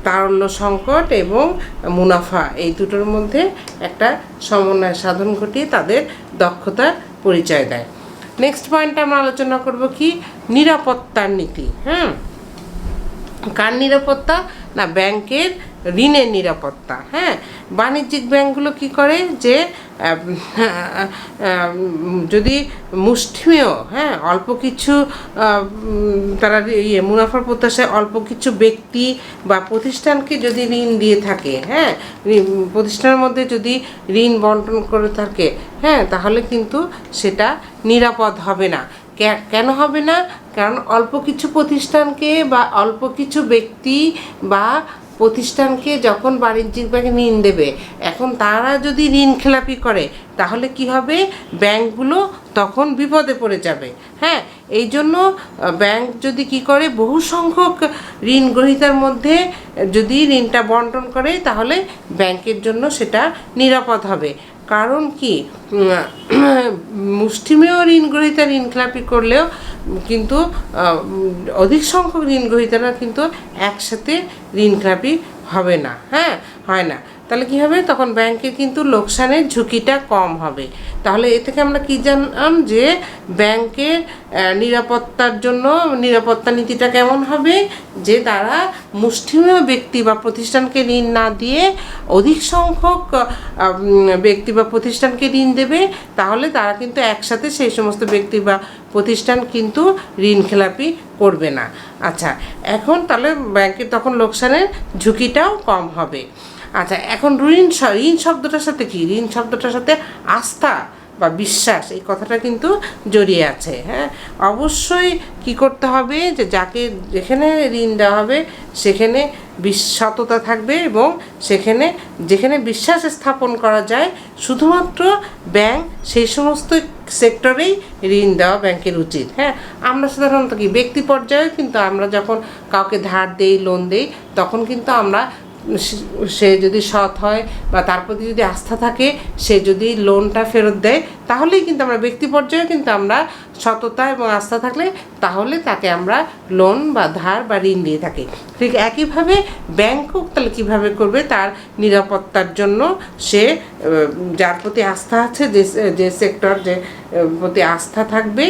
তারল্য সংকট এবং মুনাফা, এই দুটোর মধ্যে একটা সমন্বয় সাধন ঘটিয়ে তাদের দক্ষতার পরিচয় দেয়। নেক্সট পয়েন্টে আমরা আলোচনা করব কি, নিরাপত্তার নীতি। হ্যাঁ, কার নিরাপত্তা না, ব্যাংকের ঋণের নিরাপত্তা। হ্যাঁ, বাণিজ্যিক ব্যাংকগুলো কি করে, যে যদি মুষ্টিমেয়, হ্যাঁ, অল্প কিছু তারা মুনাফার প্রত্যাশায় অল্প কিছু ব্যক্তি বা প্রতিষ্ঠানকে যদি ঋণ দিয়ে থাকে, হ্যাঁ, প্রতিষ্ঠানের মধ্যে যদি ঋণ বন্টন করে থাকে, হ্যাঁ, তাহলে কিন্তু সেটা নিরাপদ হবে না। কেন হবে না, কারণ অল্প কিছু প্রতিষ্ঠানকে বা অল্প কিছু ব্যক্তি বা প্রতিষ্ঠানকে যখন বাণিজ্যিক ব্যাংক ঋণ দেবে, এখন তারা যদি ঋণ খেলাপি করে, তাহলে কি হবে, ব্যাংকগুলো তখন বিপদে পড়ে যাবে। হ্যাঁ, এই জন্য ব্যাংক যদি কি করে, বহু সংখ্যক ঋণ গ্রহীতার মধ্যে যদি ঋণটা বন্টন করে, তাহলে ব্যাংকের জন্য সেটা নিরাপদ হবে। কারণ কি, মুষ্টিমেয় ঋণ গ্রহীতা ঋণ খেলাপি করলেও কিন্তু অধিক সংখ্যক ঋণ গ্রহীতারা কিন্তু একসাথে ঋণ খেলাপি হবে না। হ্যাঁ, হয় না। তাহলে কী হবে, তখন ব্যাংকের কিন্তু লোকসানের ঝুঁকিটা কম হবে। তাহলে এ থেকে আমরা কী জানলাম, যে ব্যাংকের নিরাপত্তা নীতিটা কেমন হবে, যে তারা মুষ্টিমেয় ব্যক্তি বা প্রতিষ্ঠানকে ঋণ না দিয়ে অধিক সংখ্যক ব্যক্তি বা প্রতিষ্ঠানকে ঋণ দেবে, তাহলে তারা কিন্তু একসাথে সেই সমস্ত ব্যক্তি বা প্রতিষ্ঠান কিন্তু ঋণ খেলাপি করবে না। আচ্ছা, এখন তাহলে ব্যাংকের তখন লোকসানের ঝুঁকিটাও কম হবে। আচ্ছা, এখন ঋণ শব্দটার সাথে কি, ঋণ শব্দটার সাথে আস্থা, বা বিশ্বাস, এই কথাটা কিন্তু জড়িয়ে আছে। হ্যাঁ, অবশ্যই কি করতে হবে যে যাকে যেখানে ঋণ দেওয়া হবে সেখানে সততা থাকবে এবং যেখানে বিশ্বাস স্থাপন করা যায় শুধুমাত্র ব্যাংক সেই সমস্ত সেক্টরেই ঋণ দেওয়া ব্যাংকের উচিত। হ্যাঁ, আমরা সাধারণত কি ব্যক্তি পর্যায়ে কিন্তু আমরা যখন কাউকে ধার দেই, লোন দেই, তখন কিন্তু আমরা সে যদি সৎ হয় বা তার প্রতি যদি আস্থা থাকে, সে যদি লোনটা ফেরত দেয়, তাহলেই কিন্তু আমরা ব্যক্তি পর্যায়ে কিন্তু আমরা সততা এবং আস্থা থাকলে তাহলে তাকে আমরা লোন বা ধার বা ঋণ দিয়ে থাকি। ঠিক একইভাবে ব্যাংকও তাহলে কীভাবে করবে, তার নিরাপত্তার জন্য সে যার প্রতি আস্থা আছে, যে সেক্টর যে প্রতি আস্থা থাকবে,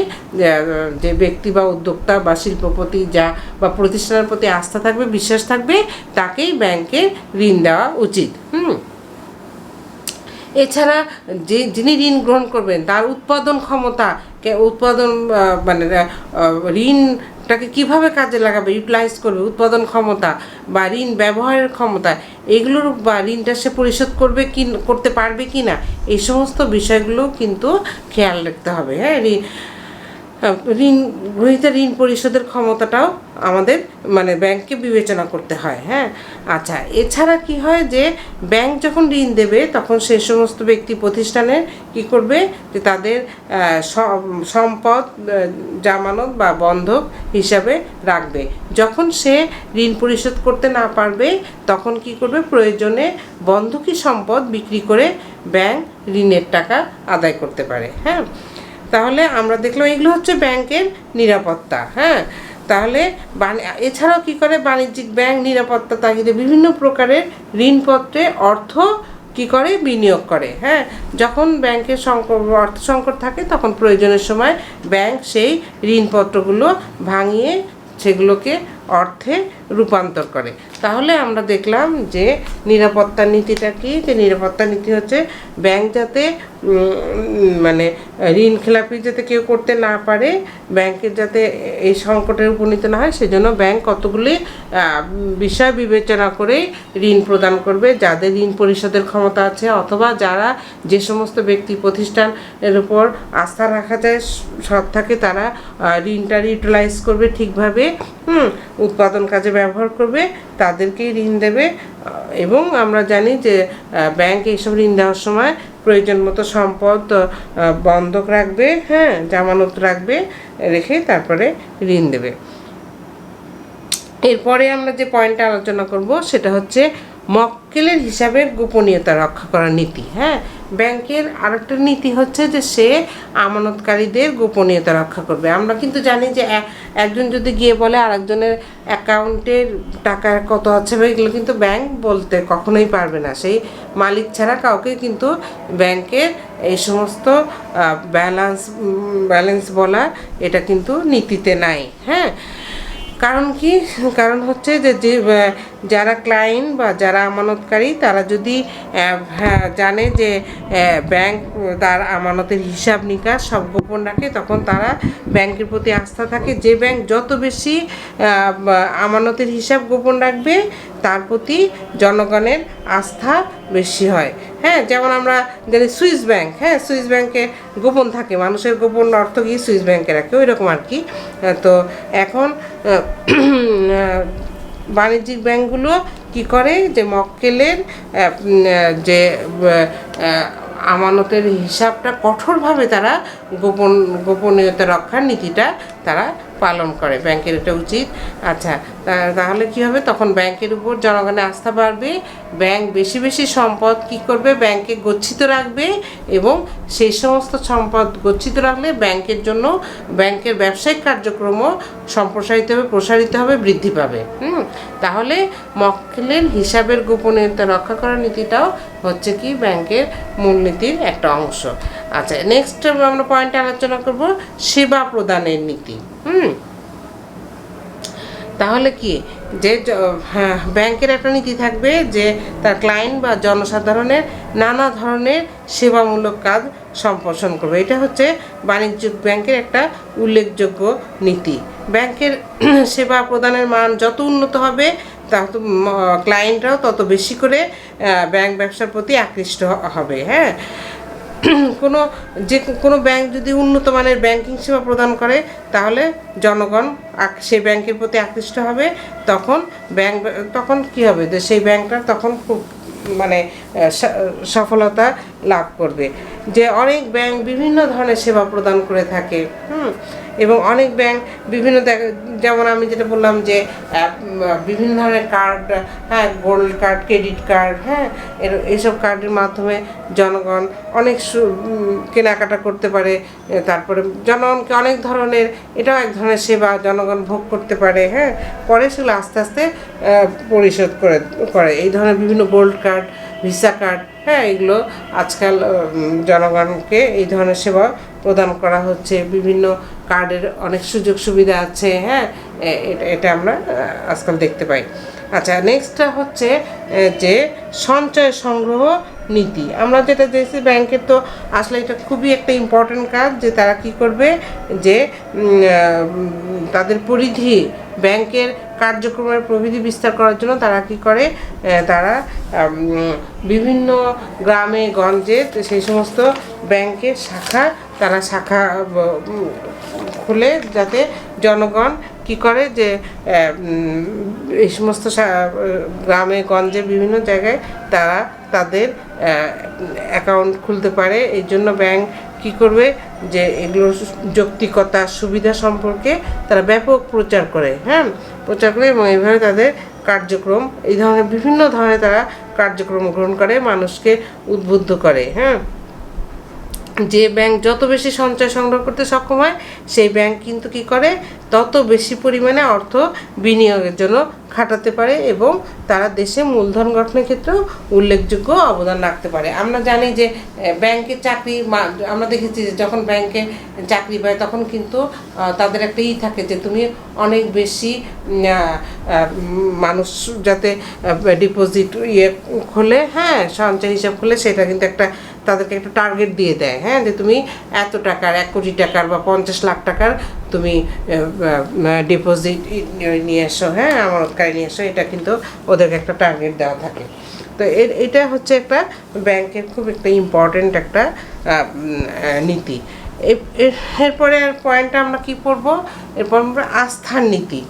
যে ব্যক্তি বা উদ্যোক্তা বা শিল্পপতি বা প্রতিষ্ঠানের প্রতি আস্থা থাকবে, বিশ্বাস থাকবে, তাকেই ব্যাংকে ঋণ দেওয়া উচিত। এছাড়া যিনি ঋণ গ্রহণ করবেন তার উৎপাদন ক্ষমতা, মানে ঋণটাকে কীভাবে কাজে লাগাবে, ইউটিলাইজ করবে, উৎপাদন ক্ষমতা বা ঋণ ব্যবহারের ক্ষমতা, এগুলোর বা ঋণটা সে পরিশোধ করতে পারবে কি না, এই সমস্ত বিষয়গুলো কিন্তু খেয়াল রাখতে হবে। হ্যাঁ, ঋণ পরিশোধের ক্ষমতাটাও আমাদের মানে ব্যাংককে বিবেচনা করতে হয়। হ্যাঁ, আচ্ছা, এছাড়া কি হয় যে ব্যাংক যখন ঋণ দেবে তখন সেই সমস্ত ব্যক্তি প্রতিষ্ঠানের কি করবে যে তাদের সম্পদ জামানত বা বন্ধক হিসাবে রাখবে। যখন সে ঋণ পরিশোধ করতে না পারবে তখন কি করবে, প্রয়োজনে বন্ধকি সম্পদ বিক্রি করে ব্যাংক ঋণের টাকা আদায় করতে পারে। হ্যাঁ, তাহলে আমরা দেখলাম এগুলো হচ্ছে ব্যাংকের নিরাপত্তা। হ্যাঁ, তাহলে এছাড়াও কি করে, বাণিজ্যিক ব্যাংক নিরাপত্তা তাগিদে বিভিন্ন প্রকারের ঋণপত্রে অর্থ কি করে, বিনিয়োগ করে। হ্যাঁ, যখন ব্যাংকের অর্থ সংকট থাকে তখন প্রয়োজনের সময় ব্যাংক সেই ঋণপত্রগুলো ভাঙিয়ে সেগুলোকে অর্থে রূপান্তর করে। তাহলে আমরা দেখলাম যে নিরাপত্তার নীতিটা কি, যে নিরাপত্তার নীতি হচ্ছে ব্যাংক যাতে মানে ঋণ খেলাপি যাতে কেউ করতে না পারে, ব্যাংকের যাতে এই সংকটের উপনীত না হয়, সেজন্য ব্যাংক কতগুলি বিষয় বিবেচনা করে ঋণ প্রদান করবে। যাদের ঋণ পরিশোধের ক্ষমতা আছে অথবা যারা যে সমস্ত ব্যক্তি প্রতিষ্ঠানের উপর আস্থা রাখা যায়, সৎ থাকে, তারা ঋণটা ইউটিলাইজ করবে ঠিকভাবে, উৎপাদন কাজে ব্যবহার করবে, তাদেরকেই ঋণ দেবে। এবং আমরা জানি যে ব্যাংক এইসব ঋণ দেওয়ার সময় প্রয়োজন মতো সম্পদ বন্ধক রাখবে, হ্যাঁ, জামানত রাখবে, রেখে তারপরে ঋণ দেবে। এরপরে আমরা যে পয়েন্টটা আলোচনা করব সেটা হচ্ছে মক্কেলের হিসাবের গোপনীয়তা রক্ষা করার নীতি। হ্যাঁ, ব্যাংকের আরেকটা নীতি হচ্ছে যে সে আমানতকারীদের গোপনীয়তা রক্ষা করবে। আমরা কিন্তু জানি যে একজন যদি গিয়ে বলে আরেকজনের অ্যাকাউন্টের টাকা কত আছে বা এগুলো কিন্তু ব্যাংক বলতে কখনোই পারবে না, সেই মালিক ছাড়া কাউকে কিন্তু ব্যাংকের এই সমস্ত ব্যালেন্স বলা এটা কিন্তু নীতিতে নাই। হ্যাঁ, কারণ কি, কারণ হচ্ছে যে যারা ক্লায়েন্ট বা যারা আমানতকারী তারা যদি জানে যে ব্যাংক তার আমানতের হিসাব নিকাশ সব গোপন রাখে, তখন তারা ব্যাংকের প্রতি আস্থা থাকে। যে ব্যাংক যত বেশি আমানতের হিসাব গোপন রাখবে তার প্রতি জনগণের আস্থা বেশি হয়। হ্যাঁ, যেমন আমরা জানি সুইস ব্যাংক, হ্যাঁ, সুইস ব্যাংকে গোপন থাকে, মানুষের গোপন অর্থ গিয়ে সুইস ব্যাংকে রাখে, ওই রকম আর কি। তো এখন বাণিজ্যিক ব্যাংকগুলো কি করে যে মক্কেলের যে আমানতের হিসাবটা কঠোরভাবে তারা গোপনীয়তা রক্ষার নীতিটা তারা পালন করে, ব্যাংকের এটা উচিত। আচ্ছা, তাহলে কি হবে, তখন ব্যাংকের উপর জনগণের আস্থা বাড়বে, ব্যাংক বেশি বেশি সম্পদ কি করবে, ব্যাংকে গচ্ছিত রাখবে, এবং সেই সমস্ত সম্পদ গচ্ছিত রাখলে ব্যাংকের জন্য ব্যাংকের ব্যবসায়িক কার্যক্রমও প্রসারিত হবে, বৃদ্ধি পাবে। তাহলে মক্কেলের হিসাবের গোপনীয়তা রক্ষা করার নীতিটাও হচ্ছে কি ব্যাংকের মূলনীতির একটা অংশ। আচ্ছা, নেক্সট আমরা পয়েন্টে আলোচনা করব সেবা প্রদানের নীতি। তাহলে কি যে ব্যাংকের একটা নীতি থাকবে যে তার ক্লায়েন্ট বা জনসাধারণের নানা ধরনের সেবামূলক কাজ সম্প্রসারণ করবে। এটা হচ্ছে বাণিজ্যিক ব্যাংকের একটা উল্লেখযোগ্য নীতি। ব্যাংকের সেবা প্রদানের মান যত উন্নত হবে তত ক্লায়েন্টরাও তত বেশি করে ব্যাংক ব্যবসার প্রতি আকৃষ্ট হবে। হ্যাঁ, কোনো যে কোনো ব্যাংক যদি উন্নত মানের ব্যাংকিং সেবা প্রদান করে তাহলে জনগণ সেই ব্যাংকের প্রতি আকৃষ্ট হবে। তখন কি হবে, যে সেই ব্যাংকটা তখন খুব মানে সফলতা লাভ করবে। যে অনেক ব্যাংক বিভিন্ন ধরনের সেবা প্রদান করে থাকে, এবং অনেক ব্যাংক বিভিন্ন, যেমন আমি যেটা বললাম যে বিভিন্ন ধরনের কার্ড, হ্যাঁ, গোল্ড কার্ড, ক্রেডিট কার্ড, হ্যাঁ, এইসব কার্ডের মাধ্যমে জনগণ অনেক কেনাকাটা করতে পারে। তারপরে জনগণকে অনেক ধরনের, এটাও এক ধরনের সেবা জনগণ ভোগ করতে পারে, হ্যাঁ, পরে সেগুলো আস্তে আস্তে পরিশোধ করে এই ধরনের বিভিন্ন গোল্ড কার্ড, ভিসা কার্ড, হ্যাঁ, এগুলো আজকাল জনগণকে এই ধরনের সেবা প্রদান করা হচ্ছে। বিভিন্ন কার্ডের অনেক সুযোগ সুবিধা আছে, হ্যাঁ, এটা আমরা আজকাল দেখতে পাই। আচ্ছা, নেক্সটটা হচ্ছে যে সঞ্চয় সংগ্রহ নীতি। আমরা যেটা দেখছি ব্যাংকের, তো আসলে এটা খুবই একটা ইম্পর্টেন্ট কাজ, যে তারা কি করবে, যে তাদের পরিধি, ব্যাংকের কার্যক্রমের প্রবিধি বিস্তার করার জন্য তারা কি করে, তারা বিভিন্ন গ্রামে গঞ্জে সেই সমস্ত ব্যাংকের শাখা খুলে, যাতে জনগণ কি করে, যে এই সমস্ত গ্রামে গঞ্জে বিভিন্ন জায়গায় তারা তাদের অ্যাকাউন্ট খুলতে পারে। এই জন্য ব্যাংক কি করবে, যে এগুলোর যৌক্তিকতা, সুবিধা সম্পর্কে তারা ব্যাপক প্রচার করে, হ্যাঁ, এবং এইভাবে তাদের কার্যক্রম, এই ধরনের বিভিন্ন ধরনের তারা কার্যক্রম গ্রহণ করে, মানুষকে উদ্বুদ্ধ করে, হ্যাঁ। যে ব্যাংক যত বেশি সঞ্চয় সংগ্রহ করতে সক্ষম হয়, সেই ব্যাংক কিন্তু কি করে, তত বেশি পরিমাণে অর্থ বিনিয়োগের জন্য খাটাতে পারে, এবং তারা দেশে মূলধন গঠনের ক্ষেত্রেও উল্লেখযোগ্য অবদান রাখতে পারে। আমরা জানি যে ব্যাংকের চাকরি, আমরা দেখেছি যে যখন ব্যাংকে চাকরি পায় তখন কিন্তু তাদের একটা থাকে, যে তুমি অনেক বেশি মানুষ যাতে ডিপোজিট খোলে, হ্যাঁ, সঞ্চয় হিসাব খোলে, সেটা কিন্তু তাদেরকে একটা টার্গেট দিয়ে দেয়, হ্যাঁ, যে তুমি এত টাকার, 1 কোটি টাকার বা 50 লাখ টাকার তুমি ডিপোজিট নিয়ে এসো, হ্যাঁ, আমানতকারী নিয়ে এসো, এটা কিন্তু ওদেরকে একটা টার্গেট দেওয়া থাকে। তো এটা হচ্ছে একটা ব্যাংকের খুব একটা ইম্পর্টেন্ট একটা নীতি। এরপরে পয়েন্টটা আমরা কি পড়বো, এরপর আমরা আস্থার নীতি।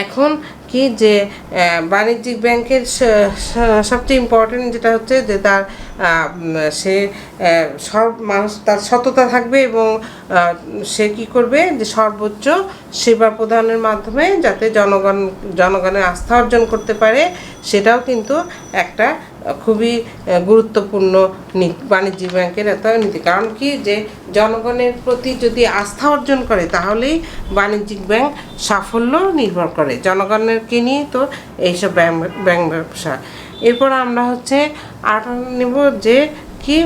এখন কি, যে বাণিজ্যিক ব্যাংকের সবচেয়ে ইম্পর্টেন্ট যেটা হচ্ছে, যে তার সব মানুষ, তার সততা থাকবে, এবং সে কি করবে, যে সর্বোচ্চ সেবা প্রদানের মাধ্যমে যাতে জনগণের আস্থা অর্জন করতে পারে, সেটাও কিন্তু একটা খুবই গুরুত্বপূর্ণ বাণিজ্যিক ব্যাংকের একটা নীতি। কারণ কি, যে জনগণের প্রতি যদি আস্থা অর্জন করে, তাহলেই বাণিজ্যিক ব্যাংক সাফল্য নির্ভর করে, জনগণেরকে নিয়ে তো এইসব ব্যাংক ব্যবসা। এরপর আমরা হচ্ছে আর নেব, যে কি,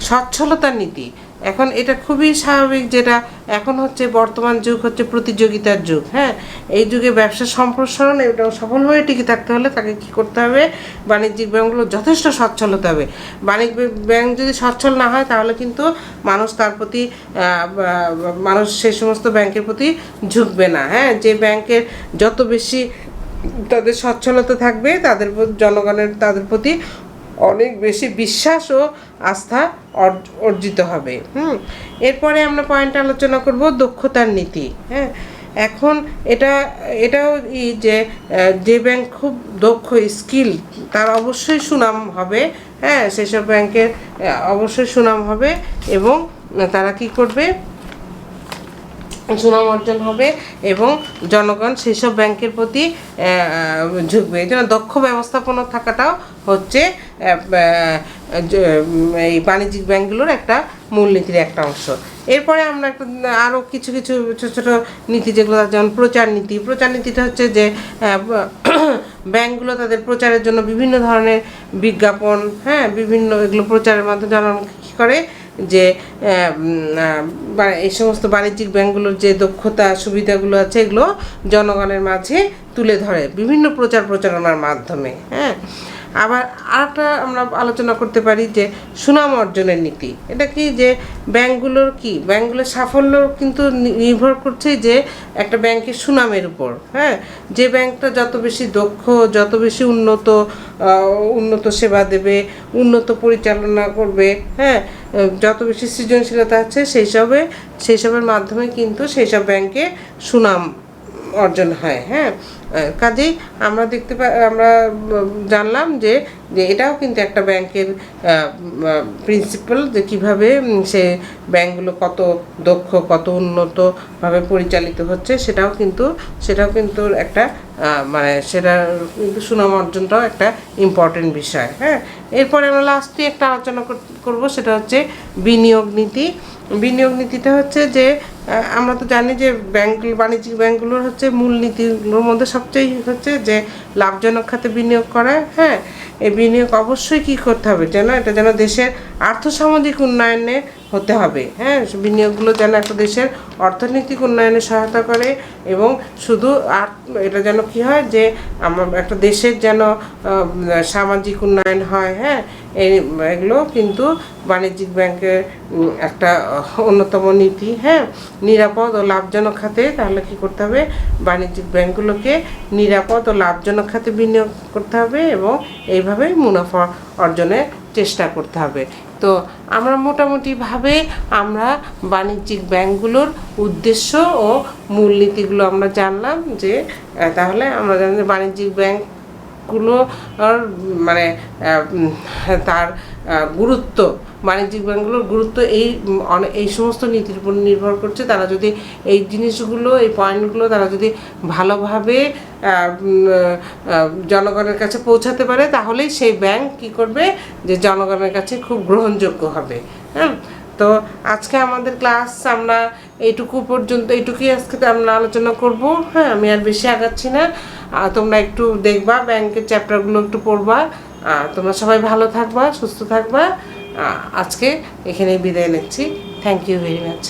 সচ্ছলতার নীতি। এখন এটা খুবই স্বাভাবিক, যেটা এখন হচ্ছে বর্তমান যুগ হচ্ছে প্রতিযোগিতার যুগ, হ্যাঁ, এই যুগে ব্যবসার সম্প্রসারণ এটা সফলভাবে টিকে থাকতে হলে তাকে কি করতে হবে, বাণিজ্যিক ব্যাংকগুলো যথেষ্ট সচ্ছল হতে হবে। বাণিজ্যিক ব্যাংক যদি সচ্ছল না হয়, তাহলে কিন্তু মানুষ সেই সমস্ত ব্যাংকের প্রতি ঝুঁকবে না, হ্যাঁ। যে ব্যাংকের যত বেশি তাদের সচ্ছলতা থাকবে, জনগণের তাদের প্রতি অনেক বেশি বিশ্বাস ও আস্থা অর্জিত হবে। এরপরে আমরা পয়েন্ট আলোচনা করব দক্ষতার নীতি, হ্যাঁ। এখন এটাও যে ব্যাংক খুব দক্ষ, স্কিল, তার অবশ্যই সুনাম হবে, হ্যাঁ, সেসব ব্যাংকের অবশ্যই সুনাম হবে, এবং তারা কি করবে, সুনাম অর্জন হবে, এবং জনগণ সেসব ব্যাংকের প্রতি ঝুঁকবে। এই জন্য দক্ষ ব্যবস্থাপনা থাকাটাও হচ্ছে এই বাণিজ্যিক ব্যাংকগুলোর একটা মূলনীতির একটা অংশ। এরপরে আমরা আরও কিছু ছোটো ছোটো নীতি যেগুলো, যেমন প্রচার নীতিটা হচ্ছে যে ব্যাংকগুলো তাদের প্রচারের জন্য বিভিন্ন ধরনের বিজ্ঞাপন, হ্যাঁ, বিভিন্ন এগুলো প্রচারের মাধ্যমে জনগণ কী করে, যে এই সমস্ত বাণিজ্যিক ব্যাংকগুলোর যে দক্ষতা সুবিধাগুলো আছে, এগুলো জনগণের মাঝে তুলে ধরে বিভিন্ন প্রচারণার মাধ্যমে। হ্যাঁ, আবার আরেকটা আমরা আলোচনা করতে পারি যে সুনাম অর্জনের নীতি। এটা কি, যে ব্যাংকগুলোর সাফল্য কিন্তু নির্ভর করছে যে একটা ব্যাংকের সুনামের উপর। হ্যাঁ, যে ব্যাংকটা যত বেশি দক্ষ, যত বেশি উন্নত সেবা দেবে, উন্নত পরিচালনা করবে, হ্যাঁ, যত বেশি সৃজনশীলতা আছে সেই সবের মাধ্যমে কিন্তু সেই সব ব্যাংকে সুনাম অর্জন হয়। হ্যাঁ, কাজেই আমরা জানলাম যে এটাও কিন্তু একটা ব্যাংকের প্রিন্সিপাল, যে কীভাবে সে ব্যাংকগুলো কত দক্ষ, কত উন্নতভাবে পরিচালিত হচ্ছে, সেটাও কিন্তু একটা সেটা কিন্তু সুনাম অর্জনটাও একটা ইম্পর্টেন্ট বিষয়। হ্যাঁ, এরপরে আমরা লাস্টে একটা আলোচনা করব, সেটা হচ্ছে বিনিয়োগ নীতি। বিনিয়োগ নীতিটা হচ্ছে যে আমরা তো জানি যে বাণিজ্যিক ব্যাংকগুলোর হচ্ছে মূল নীতিগুলোর মধ্যে সবচেয়ে হচ্ছে যে লাভজনক খাতে বিনিয়োগ করা। হ্যাঁ, এই বিনিয়োগ অবশ্যই কী করতে হবে, এটা যেন দেশের আর্থসামাজিক উন্নয়নে হতে হবে। হ্যাঁ, বিনিয়োগগুলো যেন একটা দেশের অর্থনৈতিক উন্নয়নে সহায়তা করে, এবং শুধু এটা যেন কী হয় যে একটা দেশের যেন সামাজিক উন্নয়ন হয়। হ্যাঁ, এগুলো কিন্তু বাণিজ্যিক ব্যাংকের একটা অন্যতম নীতি। হ্যাঁ, নিরাপদ ও লাভজনক খাতে তাহলে কী করতে হবে, বাণিজ্যিক ব্যাংকগুলোকে নিরাপদ ও লাভজনক খাতে বিনিয়োগ করতে হবে, এবং এইভাবে মুনাফা অর্জনের চেষ্টা করতে হবে। তো আমরা মোটামুটিভাবে বাণিজ্যিক ব্যাংকগুলোর উদ্দেশ্য ও মূলনীতিগুলো আমরা জানলাম। যে তাহলে আমরা জানি যে বাণিজ্যিক ব্যাংকগুলো তার গুরুত্ব, বাণিজ্যিক ব্যাংকগুলোর গুরুত্ব এই সমস্ত নীতির উপর নির্ভর করছে। তারা যদি এই জিনিসগুলো, এই পয়েন্টগুলো তারা যদি ভালোভাবে জনগণের কাছে পৌঁছাতে পারে, তাহলেই সেই ব্যাংক কী করবে, যে জনগণের কাছে খুব গ্রহণযোগ্য হবে। হ্যাঁ, তো আজকে আমাদের ক্লাস আমরা এইটুকুই আজকে আমরা আলোচনা করব। হ্যাঁ, আমি আর বেশি আগাচ্ছি না। তোমরা একটু দেখবা, ব্যাংকের চ্যাপ্টারগুলো একটু পড়বা। তোমরা সবাই ভালো থাকবা, সুস্থ থাকবা। আজকে এখানেই বিদায় নিচ্ছি। Thank you very much.